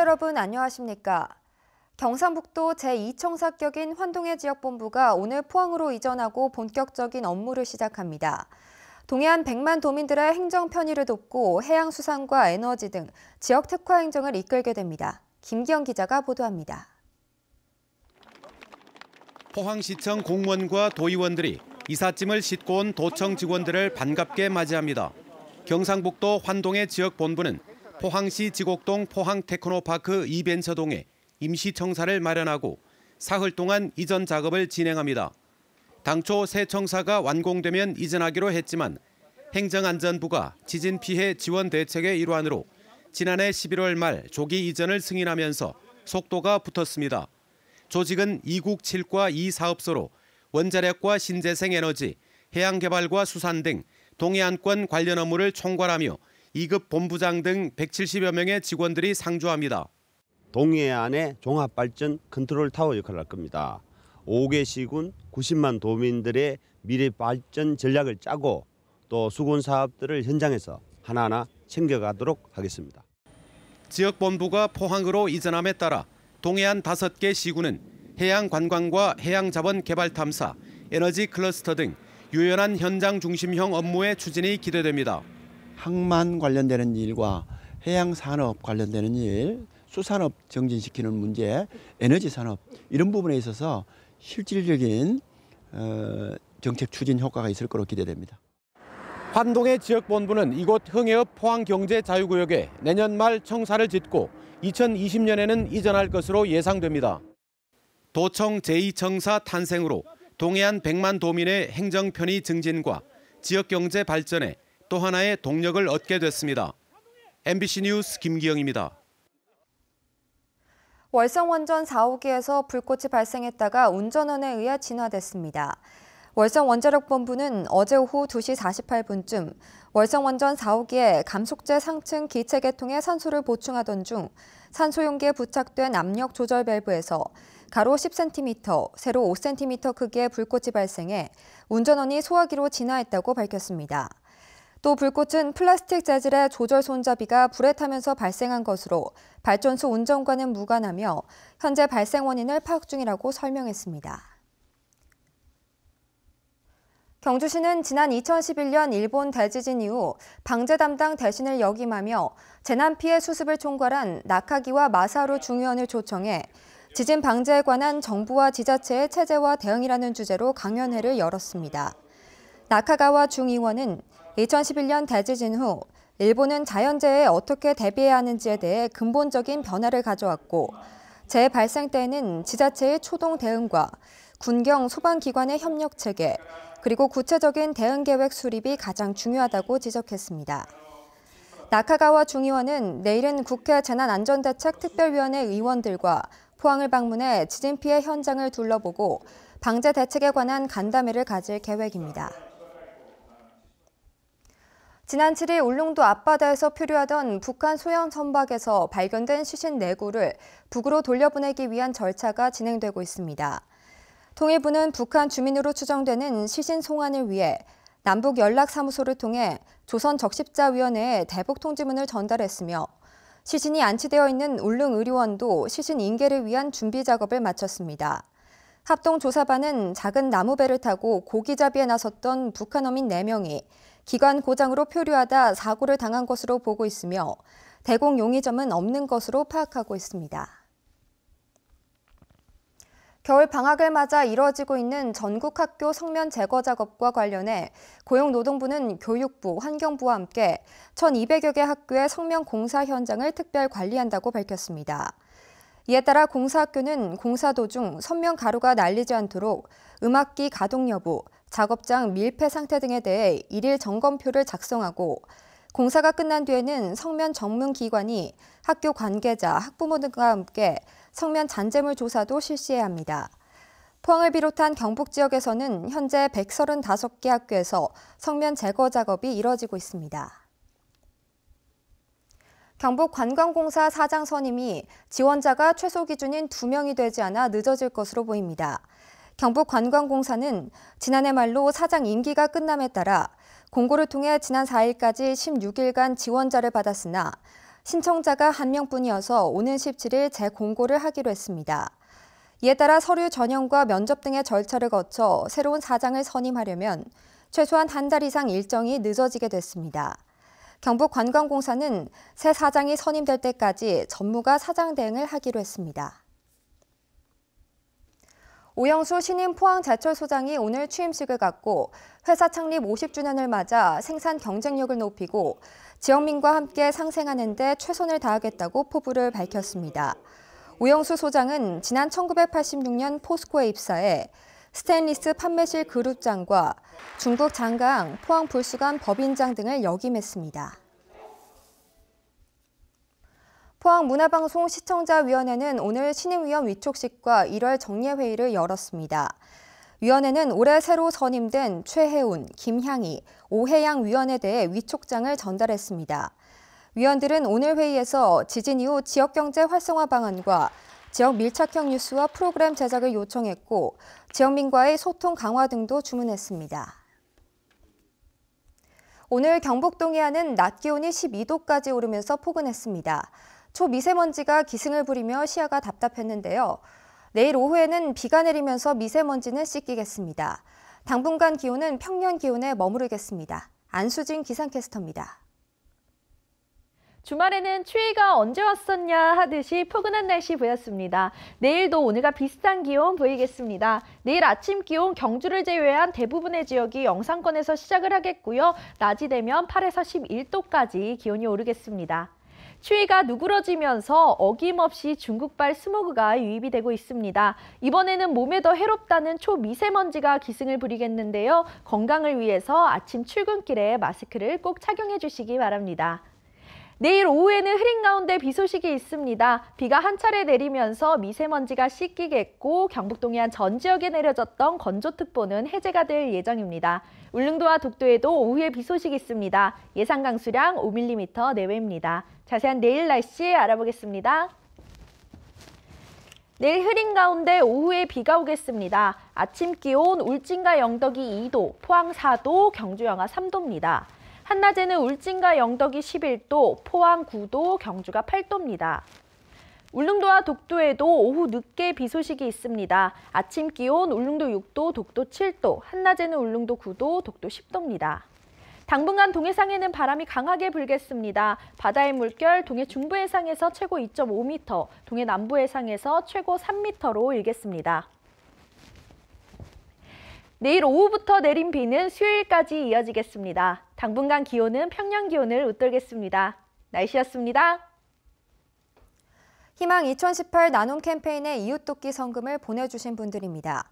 여러분 안녕하십니까? 경상북도 제2청사격인 환동해 지역본부가 오늘 포항으로 이전하고 본격적인 업무를 시작합니다. 동해안 100만 도민들의 행정 편의를 돕고 해양수산과 에너지 등 지역 특화 행정을 이끌게 됩니다. 김기영 기자가 보도합니다. 포항시청 공무원과 도의원들이 이삿짐을 싣고 온 도청 직원들을 반갑게 맞이합니다. 경상북도 환동해 지역본부는 포항시 지곡동 포항테크노파크 2벤처동에 임시청사를 마련하고 사흘 동안 이전 작업을 진행합니다. 당초 새 청사가 완공되면 이전하기로 했지만 행정안전부가 지진 피해 지원 대책의 일환으로 지난해 11월 말 조기 이전을 승인하면서 속도가 붙었습니다. 조직은 이국 7과 2사업소로 원자력과 신재생 에너지, 해양개발과 수산 등 동해안권 관련 업무를 총괄하며 2급 본부장 등 170여 명의 직원들이 상주합니다. 동해안의 종합발전 컨트롤타워 역할을 할 겁니다. 5개 시군 90만 도민들의 미래 발전 전략을 짜고 또 수군 사업들을 현장에서 하나하나 챙겨가도록 하겠습니다. 지역본부가 포항으로 이전함에 따라 동해안 5개 시군은 해양관광과 해양자원개발탐사, 에너지 클러스터 등 유연한 현장 중심형 업무의 추진이 기대됩니다. 항만 관련되는 일과 해양산업 관련되는 일, 수산업 정진시키는 문제, 에너지 산업 이런 부분에 있어서 실질적인 정책 추진 효과가 있을 것으로 기대됩니다. 환동해 지역본부는 이곳 흥해읍 포항경제자유구역에 내년 말 청사를 짓고 2020년에는 이전할 것으로 예상됩니다. 도청 제2청사 탄생으로 동해안 100만 도민의 행정 편의 증진과 지역경제 발전에 또 하나의 동력을 얻게 됐습니다. MBC 뉴스 김기영입니다. 월성 원전 4호기에서 불꽃이 발생했다가 운전원에 의해 진화됐습니다. 월성 원자력본부는 어제 오후 2시 48분쯤 월성 원전 4호기에 감속제 상층 기체 계통에 산소를 보충하던 중 산소 용기에 부착된 압력 조절 밸브에서 가로 10cm, 세로 5cm 크기의 불꽃이 발생해 운전원이 소화기로 진화했다고 밝혔습니다. 또 불꽃은 플라스틱 재질의 조절 손잡이가 불에 타면서 발생한 것으로 발전소 운전과는 무관하며 현재 발생 원인을 파악 중이라고 설명했습니다. 경주시는 지난 2011년 일본 대지진 이후 방재 담당 대신을 역임하며 재난 피해 수습을 총괄한 나카기와 마사루 중의원을 초청해 지진 방재에 관한 정부와 지자체의 체제와 대응이라는 주제로 강연회를 열었습니다. 나카가와 중의원은 2011년 대지진 후 일본은 자연재해에 어떻게 대비해야 하는지에 대해 근본적인 변화를 가져왔고 재해 발생 때에는 지자체의 초동 대응과 군경 소방기관의 협력체계 그리고 구체적인 대응계획 수립이 가장 중요하다고 지적했습니다. 나카가와 중의원은 내일은 국회 재난안전대책특별위원회 의원들과 포항을 방문해 지진 피해 현장을 둘러보고 방재 대책에 관한 간담회를 가질 계획입니다. 지난 7일 울릉도 앞바다에서 표류하던 북한 소형 선박에서 발견된 시신 4구를 북으로 돌려보내기 위한 절차가 진행되고 있습니다. 통일부는 북한 주민으로 추정되는 시신 송환을 위해 남북연락사무소를 통해 조선적십자위원회에 대북 통지문을 전달했으며 시신이 안치되어 있는 울릉의료원도 시신 인계를 위한 준비 작업을 마쳤습니다. 합동조사반은 작은 나무배를 타고 고기잡이에 나섰던 북한 어민 4명이 기관 고장으로 표류하다 사고를 당한 것으로 보고 있으며 대공 용의점은 없는 것으로 파악하고 있습니다. 겨울 방학을 맞아 이뤄지고 있는 전국 학교 성면 제거 작업과 관련해 고용노동부는 교육부, 환경부와 함께 1,200여 개 학교의 성면 공사 현장을 특별 관리한다고 밝혔습니다. 이에 따라 공사학교는 공사 도중 선면 가루가 날리지 않도록 음압기 가동 여부, 작업장 밀폐 상태 등에 대해 일일 점검표를 작성하고 공사가 끝난 뒤에는 성면 전문 기관이 학교 관계자, 학부모 등과 함께 성면 잔재물 조사도 실시해야 합니다. 포항을 비롯한 경북 지역에서는 현재 135개 학교에서 성면 제거 작업이 이뤄지고 있습니다. 경북관광공사 사장 선임이 지원자가 최소 기준인 2명이 되지 않아 늦어질 것으로 보입니다. 경북관광공사는 지난해 말로 사장 임기가 끝남에 따라 공고를 통해 지난 4일까지 16일간 지원자를 받았으나 신청자가 1명뿐이어서 오는 17일 재공고를 하기로 했습니다. 이에 따라 서류 전형과 면접 등의 절차를 거쳐 새로운 사장을 선임하려면 최소한 한 달 이상 일정이 늦어지게 됐습니다. 경북관광공사는 새 사장이 선임될 때까지 전무가 사장 대행을 하기로 했습니다. 오영수 신임 포항제철소장이 오늘 취임식을 갖고 회사 창립 50주년을 맞아 생산 경쟁력을 높이고 지역민과 함께 상생하는 데 최선을 다하겠다고 포부를 밝혔습니다. 오영수 소장은 지난 1986년 포스코에 입사해 스테인리스 판매실 그룹장과 중국 장강, 포항 불수감 법인장 등을 역임했습니다. 포항문화방송 시청자위원회는 오늘 신임위원 위촉식과 1월 정례회의를 열었습니다. 위원회는 올해 새로 선임된 최혜운, 김향희, 오혜양 위원에 대해 위촉장을 전달했습니다. 위원들은 오늘 회의에서 지진 이후 지역경제 활성화 방안과 지역 밀착형 뉴스와 프로그램 제작을 요청했고 지역민과의 소통 강화 등도 주문했습니다. 오늘 경북 동해안은 낮 기온이 12도까지 오르면서 포근했습니다. 초미세먼지가 기승을 부리며 시야가 답답했는데요. 내일 오후에는 비가 내리면서 미세먼지는 씻기겠습니다. 당분간 기온은 평년 기온에 머무르겠습니다. 안수진 기상캐스터입니다. 주말에는 추위가 언제 왔었냐 하듯이 포근한 날씨 보였습니다. 내일도 오늘과 비슷한 기온 보이겠습니다. 내일 아침 기온 경주를 제외한 대부분의 지역이 영상권에서 시작을 하겠고요. 낮이 되면 8에서 11도까지 기온이 오르겠습니다. 추위가 누그러지면서 어김없이 중국발 스모그가 유입이 되고 있습니다. 이번에는 몸에 더 해롭다는 초미세먼지가 기승을 부리겠는데요. 건강을 위해서 아침 출근길에 마스크를 꼭 착용해 주시기 바랍니다. 내일 오후에는 흐린 가운데 비 소식이 있습니다. 비가 한 차례 내리면서 미세먼지가 씻기겠고 경북 동해안 전 지역에 내려졌던 건조특보는 해제가 될 예정입니다. 울릉도와 독도에도 오후에 비 소식이 있습니다. 예상 강수량 5mm 내외입니다. 자세한 내일 날씨 알아보겠습니다. 내일 흐린 가운데 오후에 비가 오겠습니다. 아침 기온 울진과 영덕이 2도, 포항 4도, 경주 영하 3도입니다. 한낮에는 울진과 영덕이 11도, 포항 9도, 경주가 8도입니다. 울릉도와 독도에도 오후 늦게 비 소식이 있습니다. 아침 기온 울릉도 6도, 독도 7도, 한낮에는 울릉도 9도, 독도 10도입니다. 당분간 동해상에는 바람이 강하게 불겠습니다. 바다의 물결 동해 중부 해상에서 최고 2.5m, 동해 남부 해상에서 최고 3m로 일겠습니다. 내일 오후부터 내린 비는 수요일까지 이어지겠습니다. 당분간 기온은 평년 기온을 웃돌겠습니다. 날씨였습니다. 희망 2018 나눔 캠페인의 이웃돕기 성금을 보내주신 분들입니다.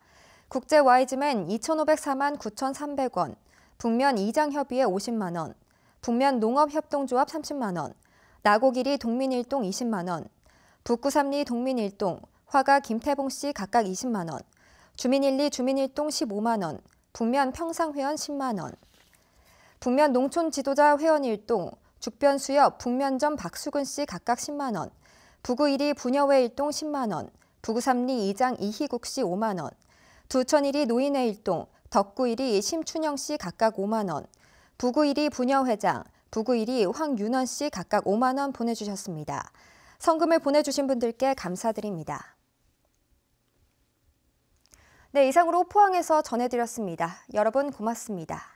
국제 와이즈맨 2,504만 9,300원, 북면 이장협의회 50만 원, 북면 농업협동조합 30만 원, 나고기리 동민일동 20만 원, 북구삼리 동민일동, 화가 김태봉 씨 각각 20만 원, 주민1리 주민일동 15만 원, 북면 평상회원 10만 원, 북면 농촌지도자 회원일동, 죽변수협 북면점 박수근 씨 각각 10만 원, 부구1리 부녀회 일동 10만 원, 부구3리 이장 이희국 씨 5만 원, 두천1리 노인회 일동, 덕구1리 심춘영 씨 각각 5만 원, 부구1리 부녀회장, 부구1리 황윤원 씨 각각 5만 원 보내주셨습니다. 성금을 보내주신 분들께 감사드립니다. 네, 이상으로 포항에서 전해드렸습니다. 여러분 고맙습니다.